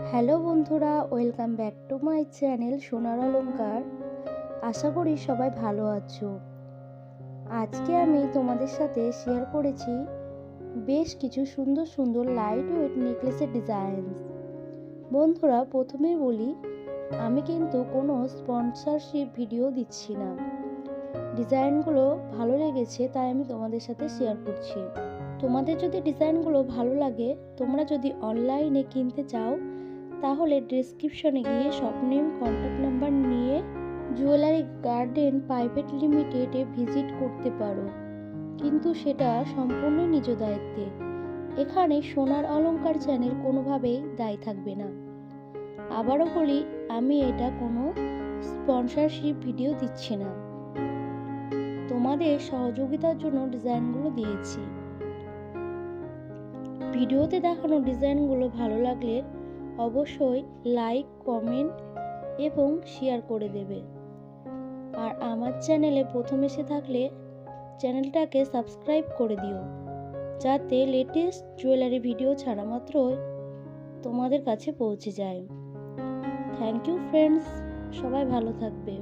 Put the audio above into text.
Hello বন্ধুরা, welcome back to my channel সোনার অলংকার। আশা করি সবাই ভালো আছো। আজকে আমি তোমাদের সাথে শেয়ার করেছি বেশ কিছু সুন্দর সুন্দর লাইট ওয়েট নেকলেসের ডিজাইন। বন্ধুরা, প্রথমেই বলি, আমি কিন্তু কোনো স্পন্সরশিপ ভিডিও দিচ্ছি না। ডিজাইনগুলো ভালো লেগেছে তাই আমি তোমাদের সাথে শেয়ার করছি। তোমাদের যদি ডিজাইনগুলো ভালো লাগে, তোমরা যদি অনলাইনে কিনতে চাও, তাহলে ডেসক্রিপশনে গিয়ে শপ নেম, কন্ট্যাক্ট নাম্বার নিয়ে জুয়েলারি গার্ডেন প্রাইভেট লিমিটেডে ভিজিট করতে পারো, কিন্তু সেটা সম্পূর্ণ নিজ দায়িত্বে। এখানে সোনার অলংকার চ্যানেল কোনোভাবেই দায়ী থাকবে না। আবারও বলি, আমি এটা কোনো স্পন্সরশিপ ভিডিও দিচ্ছি না, তোমাদের সহযোগিতার জন্য ডিজাইনগুলো দিয়েছি। ভিডিওতে দেখানো ডিজাইনগুলো ভালো লাগলে অবশ্যই লাইক, কমেন্ট এবং শেয়ার করে দেবে। আর আমার চ্যানেলে প্রথম এসে থাকলে চ্যানেলটাকে সাবস্ক্রাইব করে দিও, যাতে লেটেস্ট জুয়েলারি ভিডিও ছাড়া মাত্রই তোমাদের কাছে পৌঁছে যায়। থ্যাংক ইউ ফ্রেন্ডস, সবাই ভালো থাকবে।